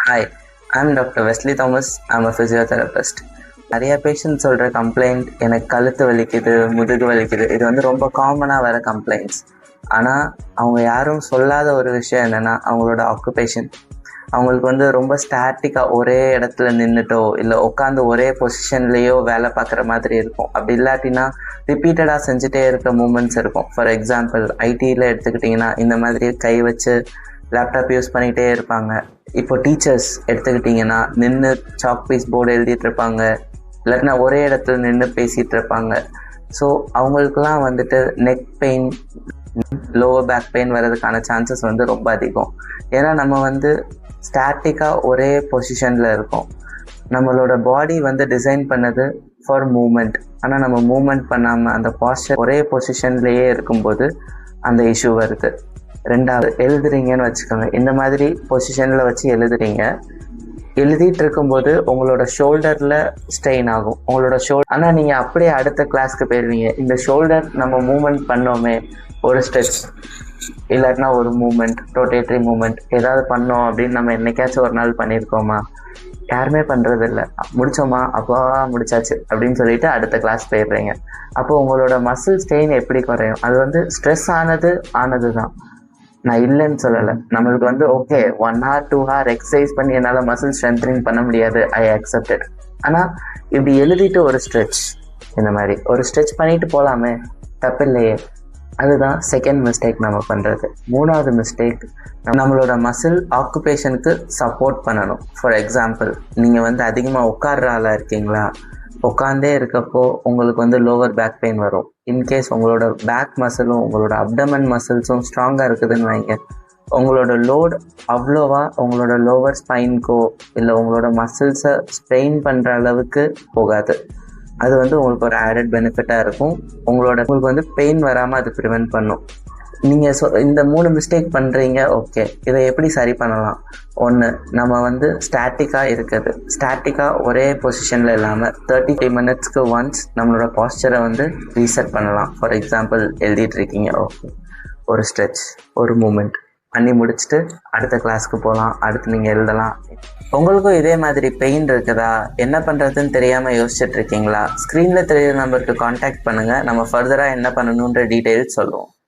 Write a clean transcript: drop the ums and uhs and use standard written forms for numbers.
Hi, I'm Dr. Wesley Thomas. I'm a physiotherapist. நிறைய patient சொல்கிற complaint எனக்கு கழுத்து வலிக்குது, முதுகு வலிக்குது. இது வந்து ரொம்ப காமனாக வர கம்ப்ளைண்ட்ஸ். ஆனால் அவங்க யாரும் சொல்லாத ஒரு விஷயம் என்னென்னா அவங்களோட ஆக்குபேஷன். அவங்களுக்கு வந்து ரொம்ப ஸ்டாட்டிக்காக ஒரே இடத்துல நின்றுட்டோ இல்லை உட்காந்து ஒரே பொசிஷன்லேயோ வேலை பார்க்குற மாதிரி இருக்கும். அப்படி இல்லாட்டினா ரிப்பீட்டடாக செஞ்சுட்டே இருக்க மூமெண்ட்ஸ் இருக்கும். ஃபார் எக்ஸாம்பிள் ஐடியில் எடுத்துக்கிட்டிங்கன்னா இந்த மாதிரி கை வச்சு லேப்டாப் யூஸ் பண்ணிகிட்டே இருப்பாங்க. இப்போ டீச்சர்ஸ் எடுத்துக்கிட்டிங்கன்னா நின்று சாக் பீஸ் போர்டு எழுதிட்டு இருப்பாங்க, இல்லாட்டினா ஒரே இடத்துல நின்று பேசிகிட்டு இருப்பாங்க. ஸோ அவங்களுக்குலாம் வந்துட்டு neck pain, lower back pain வர்றதுக்கான சான்சஸ் வந்து ரொம்ப அதிகம். ஏன்னா நம்ம வந்து ஸ்டாட்டிக்காக ஒரே பொசிஷனில் இருக்கோம். நம்மளோட பாடி வந்து டிசைன் பண்ணது ஃபார் மூமெண்ட். ஆனால் நம்ம மூமெண்ட் பண்ணாமல் அந்த பாஸ்டர் ஒரே பொசிஷன்லேயே இருக்கும்போது அந்த இஷ்யூ வருது. ரெண்டாவது, எழுதுறீங்கன்னு வச்சுக்கோங்க. இந்த மாதிரி பொசிஷனில் வச்சு எழுதிட்டு இருக்கும்போது உங்களோட ஷோல்டரில் ஸ்ட்ரெயின் ஆகும். உங்களோட ஆனால் நீங்கள் அப்படியே அடுத்த கிளாஸ்க்கு போயிடுவீங்க. இந்த ஷோல்டர் நம்ம மூமெண்ட் பண்ணோமே, ஒரு ஸ்ட்ரெச் இல்லாட்டினா ஒரு மூமெண்ட், ரொட்டேட்டரி மூமெண்ட் ஏதாவது பண்ணோம் அப்படின்னு நம்ம என்னைக்காச்சும் ஒரு நாள் பண்ணியிருக்கோமா? யாருமே பண்ணுறது இல்லை. முடித்தோமா, அப்போ முடிச்சாச்சு அப்படின்னு சொல்லிட்டு அடுத்த கிளாஸ் போயிடுறீங்க. அப்போ உங்களோட மசில் ஸ்ட்ரெயின் எப்படி குறையும்? அது வந்து ஸ்ட்ரெஸ் ஆனது தான். நான் இல்லைன்னு சொல்லலை. நம்மளுக்கு வந்து ஓகே 1 hour 2 hour எக்ஸசைஸ் பண்ணி என்னால் மசில் ஸ்ட்ரென்த்னிங் பண்ண முடியாது, ஐ அக்செப்டட். ஆனால் இப்படி எழுதிட்டு ஒரு ஸ்ட்ரெச், இந்த மாதிரி ஒரு ஸ்ட்ரெச் பண்ணிட்டு போகலாமே, தப்பு இல்லையே. அதுதான் செகண்ட் மிஸ்டேக் நம்ம பண்ணுறது. மூணாவது மிஸ்டேக், நம்மளோட மசில் ஆக்குபேஷனுக்கு சப்போர்ட் பண்ணணும். ஃபார் எக்ஸாம்பிள், நீங்கள் வந்து அதிகமாக உட்கார்ற ஆளாக இருக்கீங்களா, உட்காந்தே இருக்கப்போ உங்களுக்கு வந்து லோவர் பேக் பெயின் வரும். இன்கேஸ் உங்களோட பேக் மசிலும் உங்களோட அப்டமன் மசில்ஸும் ஸ்ட்ராங்காக இருக்குதுன்னு வைங்க, உங்களோட லோட் அவ்வளோவா உங்களோட லோவர் ஸ்பைனுக்கோ இல்லை உங்களோட மசில்ஸை ஸ்ட்ரெயின் பண்ணுற அளவுக்கு போகாது. அது வந்து உங்களுக்கு ஒரு ஆடட் பெனிஃபிட்டாக இருக்கும். உங்களுக்கு வந்து பெயின் வராமல் அது ப்ரிவென்ட் பண்ணும். நீங்கள் இந்த 3 மிஸ்டேக் பண்ணுறீங்க. ஓகே, இதை எப்படி சரி பண்ணலாம்? ஒன்று, நம்ம வந்து ஸ்டாட்டிக்காக ஒரே பொசிஷனில் இல்லாமல் 30 minutesக்கு ஒன்ஸ் நம்மளோட பாஸ்டரை வந்து ரீசெட் பண்ணலாம். ஃபார் எக்ஸாம்பிள், எழுதிட்டு இருக்கீங்க, ஓகே, ஒரு ஸ்ட்ரெச், ஒரு மூமெண்ட் பண்ணி முடிச்சுட்டு அடுத்த கிளாஸ்க்கு போகலாம், அடுத்து நீங்கள் எழுதலாம். உங்களுக்கும் இதே மாதிரி பெயின் இருக்குதா, என்ன பண்ணுறதுன்னு தெரியாமல் யோசிச்சுட்டு இருக்கீங்களா? ஸ்க்ரீனில் தெரியுற நம்பருக்கு காண்டாக்ட் பண்ணுங்கள். நம்ம ஃபர்தராக என்ன பண்ணணுன்ற டீட்டெயில்ஸ் சொல்லுவோம்.